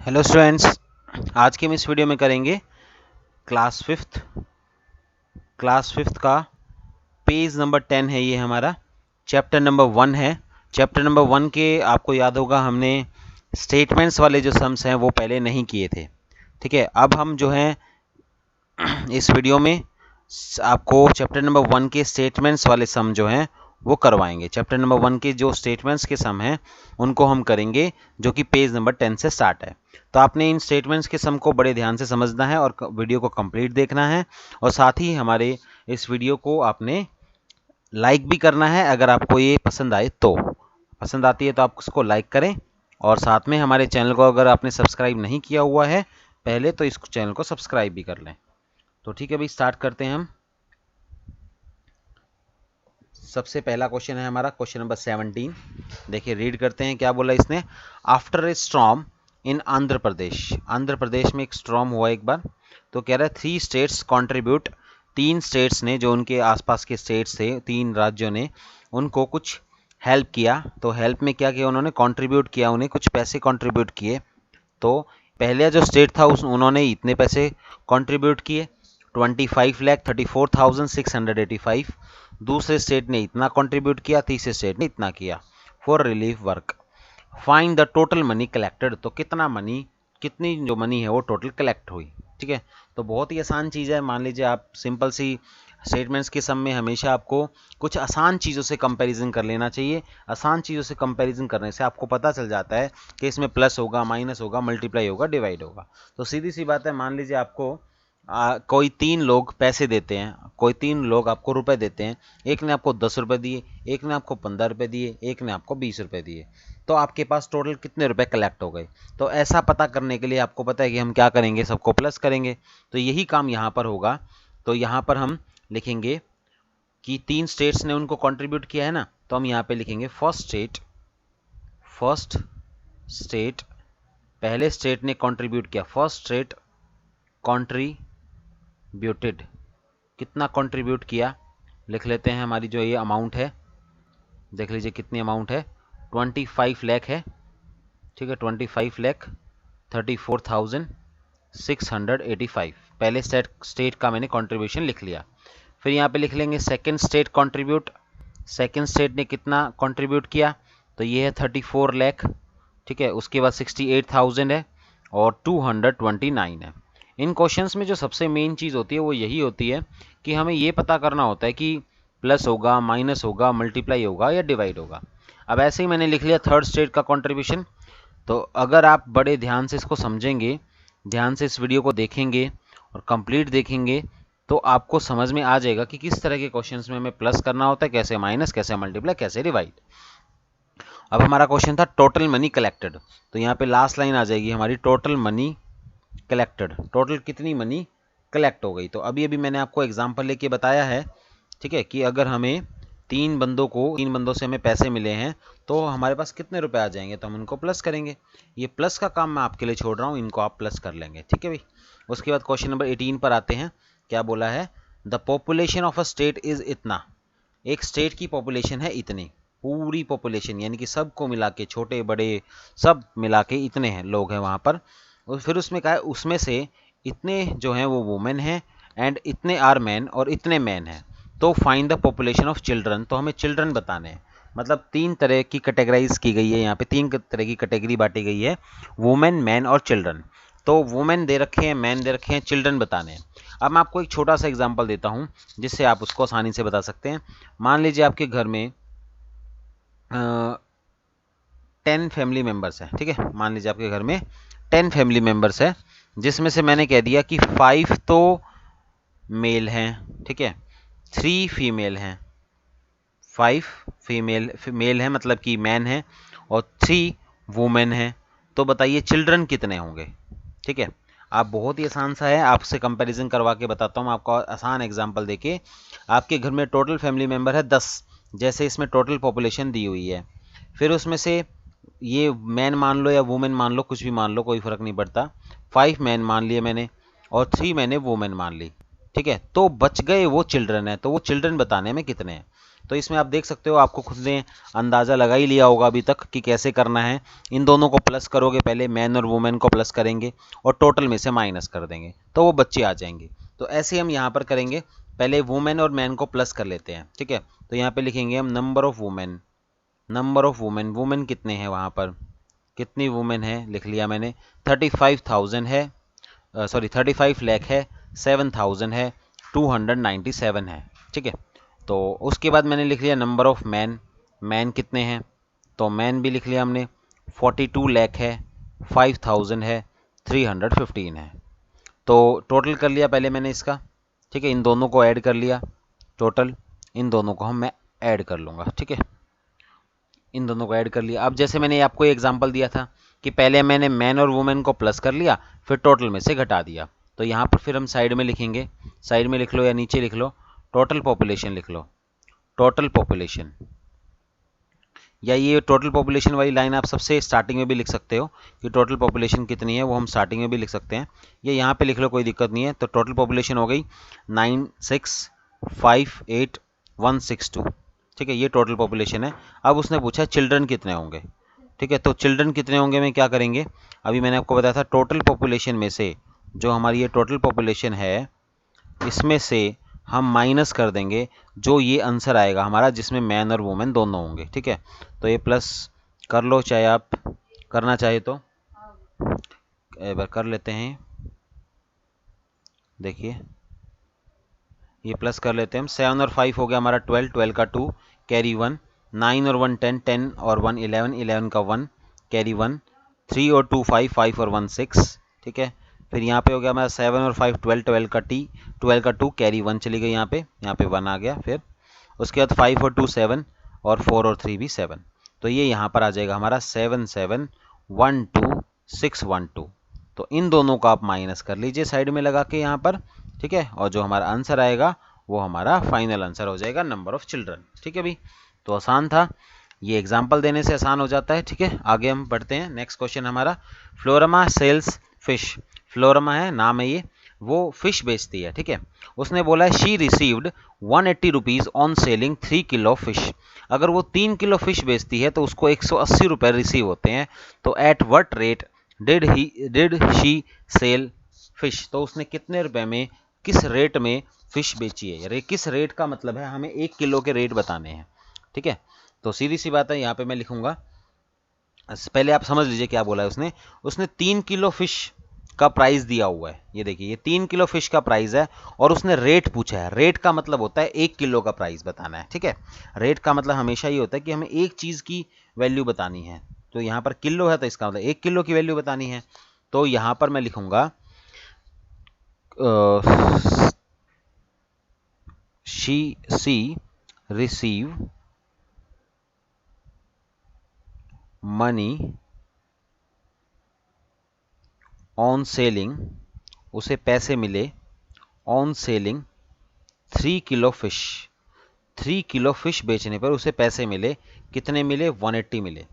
Hello students, आज के हम इस वीडियो में करेंगे क्लास फिफ्थ का पेज नंबर 10 है। ये हमारा चैप्टर नंबर 1 है। चैप्टर नंबर 1 के आपको याद होगा हमने स्टेटमेंट्स वाले जो सम्स हैं वो पहले नहीं किए थे। ठीक है, अब हम जो है इस वीडियो में आपको चैप्टर नंबर 1 के स्टेटमेंट्स वाले सम जो हैं वो करवाएंगे। चैप्टर नंबर 1 के जो स्टेटमेंट्स के सम हैं उनको हम करेंगे, जो कि पेज नंबर 10 से स्टार्ट है। तो आपने इन स्टेटमेंट्स के सम को बड़े ध्यान से समझना है और वीडियो को कंप्लीट देखना है, और साथ ही हमारे इस वीडियो को आपने लाइक भी करना है। अगर आपको ये पसंद आए तो, पसंद आती है तो आप उसको लाइक करें, और साथ में हमारे चैनल को अगर आपने सब्सक्राइब नहीं किया हुआ है पहले तो इस चैनल को सब्सक्राइब भी कर लें। तो ठीक है भाई, स्टार्ट करते हैं हम। सबसे पहला क्वेश्चन है हमारा क्वेश्चन नंबर 17। देखिए, रीड करते हैं क्या बोला इसने। After a storm in Andhra Pradesh में एक स्टॉर्म हुआ एक बार। तो कह रहा है 3 स्टेट्स कंट्रीब्यूट, 3 स्टेट्स ने, जो उनके आसपास के स्टेट्स थे, 3 राज्यों ने उनको कुछ हेल्प किया। तो हेल्प में क्या किया उन्होंने, कंट्रीब्यूट किया, उन्हें कुछ पैसे कंट्रीब्यूट किए। तो पहले जो स्टेट था उन्होंने इतने पैसे कंट्रीब्यूट किए, 25,34,685। दूसरे स्टेट ने इतना कंट्रीब्यूट किया, तीसरे स्टेट ने इतना किया। For relief work find the total money collected. तो कितनी जो मनी है वो टोटल कलेक्ट हुई। ठीक है, तो बहुत ही आसान चीज़ है। मान लीजिए आप सिंपल सी स्टेटमेंट्स के सम में हमेशा आपको कुछ आसान चीज़ों से कंपैरिजन कर लेना चाहिए। आसान चीज़ों से कंपैरिजन करने से आपको पता चल जाता है कि इसमें प्लस होगा, माइनस होगा, मल्टीप्लाई होगा, डिवाइड होगा। तो सीधी सी बात है, मान लीजिए आपको कोई 3 लोग पैसे देते हैं, कोई 3 लोग आपको रुपए देते हैं। एक ने आपको 10 रुपए दिए, एक ने आपको 15 रुपए दिए, एक ने आपको 20 रुपए दिए। तो आपके पास टोटल कितने रुपए कलेक्ट हो गए। तो ऐसा पता करने के लिए आपको पता है कि हम क्या करेंगे, सबको प्लस करेंगे। तो यही काम यहाँ पर होगा। तो यहाँ पर हम लिखेंगे कि 3 स्टेट्स ने उनको कंट्रीब्यूट किया है ना, तो हम यहाँ पे लिखेंगे फर्स्ट स्टेट, पहले स्टेट ने कंट्रीब्यूट किया, फर्स्ट स्टेट कंट्रीब्यूटेड, कितना कंट्रीब्यूट किया लिख लेते हैं। हमारी जो ये अमाउंट है, देख लीजिए कितनी अमाउंट है, 25 लाख है। ठीक है, 25,34,685। पहले स्टेट का मैंने कंट्रीब्यूशन लिख लिया। फिर यहाँ पे लिख लेंगे second state contribute, second state ने कितना कंट्रीब्यूट किया, तो ये है 34 लाख। ठीक है, उसके बाद 68,000 है और 229 है। इन क्वेश्चंस में जो सबसे मेन चीज़ होती है वो यही होती है कि हमें ये पता करना होता है कि प्लस होगा, माइनस होगा, मल्टीप्लाई होगा या डिवाइड होगा। अब ऐसे ही मैंने लिख लिया थर्ड स्टेट का कंट्रीब्यूशन। तो अगर आप बड़े ध्यान से इसको समझेंगे, ध्यान से इस वीडियो को देखेंगे और कंप्लीट देखेंगे, तो आपको समझ में आ जाएगा कि किस तरह के क्वेश्चंस में हमें प्लस करना होता है, कैसे माइनस, कैसे मल्टीप्लाई, कैसे डिवाइड। अब हमारा क्वेश्चन था टोटल मनी कलेक्टेड। तो यहाँ पे लास्ट लाइन आ जाएगी हमारी, टोटल मनी कलेक्टेड, टोटल कितनी मनी कलेक्ट हो गई। तो अभी अभी मैंने आपको एग्जांपल लेके बताया है, ठीक है, कि अगर हमें 3 बंदों से हमें पैसे मिले हैं तो हमारे पास कितने रुपए आ जाएंगे, तो हम इनको प्लस करेंगे। ये प्लस का काम मैं आपके लिए छोड़ रहा हूँ, इनको आप प्लस कर लेंगे। ठीक है भाई। उसके बाद क्वेश्चन नंबर 18 पर आते हैं। क्या बोला है, the population of a state is इतना। एक स्टेट की पॉपुलेशन है इतनी, पूरी पॉपुलेशन यानी कि सबको मिला के, छोटे बड़े सब मिला के इतने हैं लोग हैं वहाँ पर। और फिर उसमें कहा है उसमें से इतने जो हैं वो वुमेन हैं, एंड इतने आर मैन, और इतने मैन हैं। तो find the population of children. तो हमें चिल्ड्रन बताने हैं। मतलब 3 तरह की कैटेगराइज की गई है, यहाँ पे 3 तरह की कैटेगरी बांटी गई है, वुमेन, मैन और चिल्ड्रन। तो वुमेन दे रखे हैं, मैन दे रखे हैं, चिल्ड्रन बताने हैं। अब मैं आपको एक छोटा सा एग्जांपल देता हूँ जिससे आप उसको आसानी से बता सकते हैं। मान लीजिए आपके घर में 10 फैमिली मेम्बर्स हैं। ठीक है, मान लीजिए आपके घर में 10 फैमिली मेम्बर्स है, जिसमें से मैंने कह दिया कि 5 तो मेल हैं, ठीक है, 3 फीमेल हैं, 5 मेल हैं मतलब कि मैन हैं, और 3 वुमेन हैं। तो बताइए चिल्ड्रन कितने होंगे। ठीक है, आप बहुत ही आसान सा है, आपसे कंपैरिजन करवा के बताता हूँ आपको आसान एग्जांपल देके। आपके घर में टोटल फैमिली मेम्बर है 10, जैसे इसमें टोटल पॉपुलेशन दी हुई है। फिर उसमें से ये मैन मान लो या वुमेन मान लो, कुछ भी मान लो, कोई फ़र्क नहीं पड़ता। 5 मैन मान लिए मैंने और 3 मैंने वुमेन मान ली। ठीक है, तो बच गए वो चिल्ड्रन है। तो वो चिल्ड्रन बताने में कितने हैं। तो इसमें आप देख सकते हो, आपको खुद ने अंदाज़ा लगा ही लिया होगा अभी तक कि कैसे करना है। इन दोनों को प्लस करोगे, पहले मैन और वुमेन को प्लस करेंगे और टोटल में से माइनस कर देंगे तो वो बच्चे आ जाएंगे। तो ऐसे हम यहाँ पर करेंगे, पहले वुमेन और मैन को प्लस कर लेते हैं, ठीक है। तो यहाँ पे लिखेंगे हम number of women, number of women, women कितने हैं वहाँ पर, कितनी वुमेन है लिख लिया मैंने, 35,000 है, सॉरी 35 लाख है, 7,000 है, 297 है, ठीक है। तो उसके बाद मैंने लिख लिया नंबर ऑफ मैन, मैन कितने हैं, तो मैन भी लिख लिया हमने, 42 लाख है, 5,000 है, 315 है। तो टोटल कर लिया पहले मैंने इसका, ठीक है। इन दोनों को ऐड कर लिया, टोटल इन दोनों को मैं ऐड कर लूँगा, ठीक है। इन दोनों को ऐड कर लिया। अब जैसे मैंने आपको एग्जांपल दिया था कि पहले मैंने मैन और वुमेन को प्लस कर लिया, फिर टोटल में से घटा दिया। तो यहाँ पर फिर हम साइड में लिखेंगे, साइड में लिख लो या नीचे लिख लो, टोटल पॉपुलेशन लिख लो, टोटल पॉपुलेशन। या ये टोटल पॉपुलेशन वाली लाइन आप सबसे स्टार्टिंग में भी लिख सकते हो कि टोटल पॉपुलेशन कितनी है, वो हम स्टार्टिंग में भी लिख सकते हैं। ये यहाँ पे लिख लो, कोई दिक्कत नहीं है। तो टोटल पॉपुलेशन हो गई 9658,162, ठीक है। ये टोटल पॉपुलेशन है। अब उसने पूछा चिल्ड्रन कितने होंगे, ठीक है। तो चिल्ड्रन कितने होंगे में क्या करेंगे, अभी मैंने आपको बताया था टोटल पॉपुलेशन में से जो हमारी ये टोटल पॉपुलेशन है, इसमें से हम माइनस कर देंगे जो ये आंसर आएगा हमारा जिसमें मैन और वुमेन दोनों होंगे, ठीक है। तो ये प्लस कर लो, चाहे आप करना चाहे तो एक बार कर लेते हैं। देखिए ये प्लस कर लेते हैं हम, 7 और 5 हो गया हमारा 12, 12 का 2 कैरी 1, 9 और 1 10, 10 और 1 11, 11 का 1 कैरी 1, 3 और 2 5, 5 और 1 6, ठीक है। फिर यहाँ पे हो गया हमारा 7 और 5 12, 12 का 12 का 2 कैरी 1 चली गई, यहाँ पे 1 आ गया। फिर उसके बाद 5 और 2 7 और 4 और 3 भी 7। तो ये यहाँ पर आ जाएगा हमारा 7712612। तो इन दोनों का आप माइनस कर लीजिए साइड में लगा के यहाँ पर, ठीक है। और जो हमारा आंसर आएगा वो हमारा फाइनल आंसर हो जाएगा नंबर ऑफ चिल्ड्रन, ठीक है भाई। तो आसान था, ये एग्जाम्पल देने से आसान हो जाता है, ठीक है। आगे हम बढ़ते हैं। नेक्स्ट क्वेश्चन हमारा, फ्लोरमा सेल्स फिश, फ्लोरमा है नाम है ये, वो फिश बेचती है, ठीक है। उसने बोला है she received 180 rupees on selling 3 kilo fish. अगर वो 3 किलो फिश बेचती है तो उसको 180 रुपये रिसीव होते हैं। तो at what rate did she sell fish, तो उसने कितने रुपए में, किस रेट में फिश बेची है। किस रेट का मतलब है हमें 1 किलो के रेट बताने हैं, ठीक है। तो सीधी सी बात है, यहाँ पे मैं लिखूंगा, पहले आप समझ लीजिए क्या बोला है उसने। उसने 3 किलो फिश का प्राइस दिया हुआ है, ये देखिए ये 3 किलो फिश का प्राइस है और उसने रेट पूछा है। रेट का मतलब होता है 1 किलो का प्राइस बताना है, ठीक है। रेट का मतलब हमेशा ये होता है कि हमें एक चीज़ की वैल्यू बतानी है। तो यहाँ पर किलो है तो इसका मतलब 1 किलो की वैल्यू बतानी है। तो यहाँ पर मैं लिखूंगा she receive money on selling, उसे पैसे मिले on selling 3 kilo fish, 3 kilo fish बेचने पर उसे पैसे मिले, कितने मिले, 180 मिले।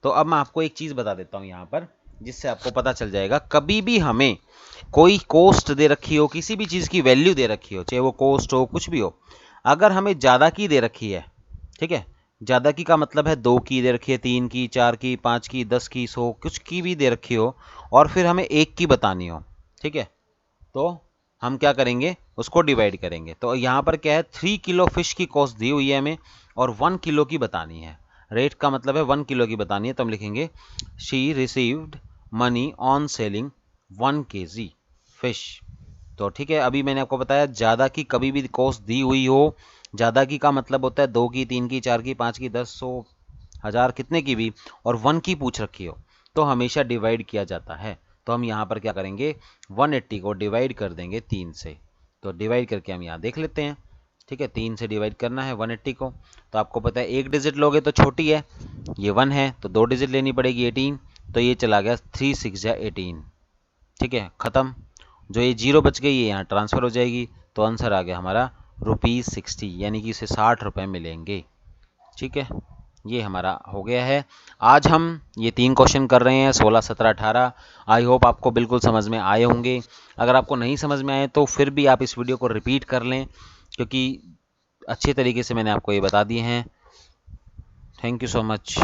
तो अब मैं आपको एक चीज़ बता देता हूँ यहाँ पर, जिससे आपको पता चल जाएगा। कभी भी हमें कोई कॉस्ट दे रखी हो, किसी भी चीज़ की वैल्यू दे रखी हो, चाहे वो कॉस्ट हो कुछ भी हो, अगर हमें ज़्यादा की दे रखी है, ठीक है, ज़्यादा की का मतलब है 2 की दे रखी है, 3 की, 4 की, 5 की, 10 की, 100 कुछ की भी दे रखी हो और फिर हमें 1 की बतानी हो, ठीक है, तो हम क्या करेंगे, उसको डिवाइड करेंगे। तो यहाँ पर क्या है, 3 किलो फिश की कॉस्ट दी हुई है हमें और 1 किलो की बतानी है। रेट का मतलब है 1 किलो की बतानी है। तो हम लिखेंगे she received money on selling 1 kg fish. तो ठीक है, अभी मैंने आपको बताया ज़्यादा की कभी भी कॉस्ट दी हुई हो, ज़्यादा की का मतलब होता है 2 की, 3 की, 4 की, 5 की, 10, 100, 1000 कितने की भी, और 1 की पूछ रखी हो तो हमेशा डिवाइड किया जाता है। तो हम यहाँ पर क्या करेंगे, 180 को डिवाइड कर देंगे 3 से। तो डिवाइड करके हम यहाँ देख लेते हैं, ठीक है, 3 से डिवाइड करना है 180 को। तो आपको पता है एक डिजिट लोगे तो छोटी है, ये 1 है तो 2 डिजिट लेनी पड़ेगी 18, तो ये चला गया 3 6 18, ठीक है, ख़त्म। जो ये 0 बच गई ये यहाँ ट्रांसफ़र हो जाएगी। तो आंसर आ गया हमारा ₹60, यानी कि इसे 60 रुपये मिलेंगे, ठीक है। ये हमारा हो गया है। आज हम ये 3 क्वेश्चन कर रहे हैं, 16, 17, 18। आई होप आपको बिल्कुल समझ में आए होंगे। अगर आपको नहीं समझ में आए तो फिर भी आप इस वीडियो को रिपीट कर लें, क्योंकि अच्छे तरीके से मैंने आपको ये बता दिए हैं। Thank you so much.